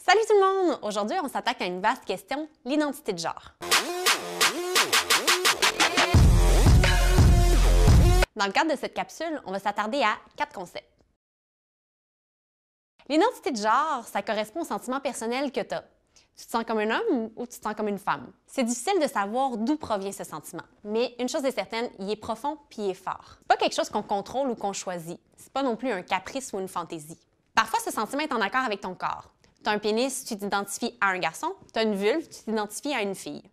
Salut tout le monde! Aujourd'hui, on s'attaque à une vaste question, l'identité de genre. Dans le cadre de cette capsule, on va s'attarder à 4 concepts. L'identité de genre, ça correspond au sentiment personnel que tu as. Tu te sens comme un homme ou tu te sens comme une femme? C'est difficile de savoir d'où provient ce sentiment, mais une chose est certaine, il est profond puis il est fort. C'est pas quelque chose qu'on contrôle ou qu'on choisit. C'est pas non plus un caprice ou une fantaisie. Parfois, ce sentiment est en accord avec ton corps. Tu as un pénis, tu t'identifies à un garçon. Tu as une vulve, tu t'identifies à une fille.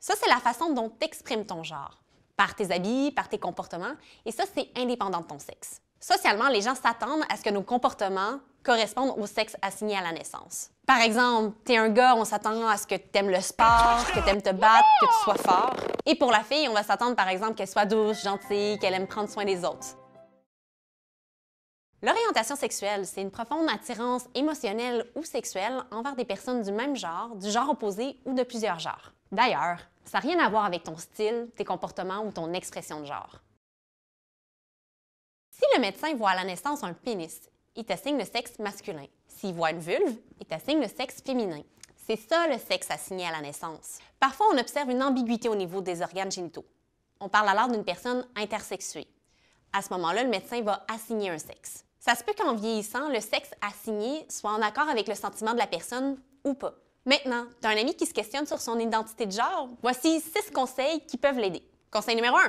Ça, c'est la façon dont tu exprimes ton genre. Par tes habits, par tes comportements, et ça, c'est indépendant de ton sexe. Socialement, les gens s'attendent à ce que nos comportements correspondent au sexe assigné à la naissance. Par exemple, t'es un gars, on s'attend à ce que tu aimes le sport, que tu aimes te battre, que tu sois fort. Et pour la fille, on va s'attendre, par exemple, qu'elle soit douce, gentille, qu'elle aime prendre soin des autres. L'orientation sexuelle, c'est une profonde attirance émotionnelle ou sexuelle envers des personnes du même genre, du genre opposé ou de plusieurs genres. D'ailleurs, ça n'a rien à voir avec ton style, tes comportements ou ton expression de genre. Si le médecin voit à la naissance un pénis, il t'assigne le sexe masculin. S'il voit une vulve, il t'assigne le sexe féminin. C'est ça le sexe assigné à la naissance. Parfois, on observe une ambiguïté au niveau des organes génitaux. On parle alors d'une personne intersexuée. À ce moment-là, le médecin va assigner un sexe. Ça se peut qu'en vieillissant, le sexe assigné soit en accord avec le sentiment de la personne ou pas. Maintenant, tu as un ami qui se questionne sur son identité de genre? Voici 6 conseils qui peuvent l'aider. Conseil numéro 1.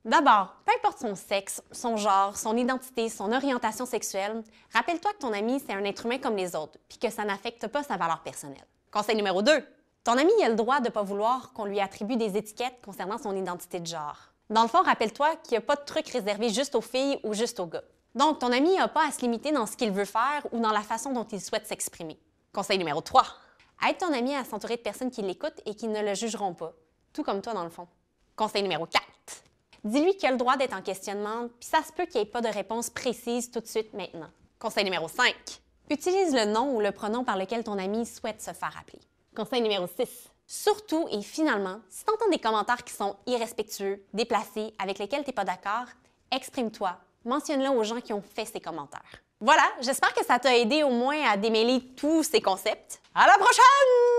D'abord, peu importe son sexe, son genre, son identité, son orientation sexuelle, rappelle-toi que ton ami, c'est un être humain comme les autres, puis que ça n'affecte pas sa valeur personnelle. Conseil numéro 2. Ton ami a le droit de ne pas vouloir qu'on lui attribue des étiquettes concernant son identité de genre. Dans le fond, rappelle-toi qu'il n'y a pas de truc réservé juste aux filles ou juste aux gars. Donc, ton ami n'a pas à se limiter dans ce qu'il veut faire ou dans la façon dont il souhaite s'exprimer. Conseil numéro 3. Aide ton ami à s'entourer de personnes qui l'écoutent et qui ne le jugeront pas, tout comme toi dans le fond. Conseil numéro 4. Dis-lui qu'il a le droit d'être en questionnement, puis ça se peut qu'il n'y ait pas de réponse précise tout de suite maintenant. Conseil numéro 5. Utilise le nom ou le pronom par lequel ton ami souhaite se faire appeler. Conseil numéro 6. Surtout et finalement, si tu entends des commentaires qui sont irrespectueux, déplacés, avec lesquels tu n'es pas d'accord, exprime-toi. Mentionne-le aux gens qui ont fait ces commentaires. Voilà, j'espère que ça t'a aidé au moins à démêler tous ces concepts. À la prochaine!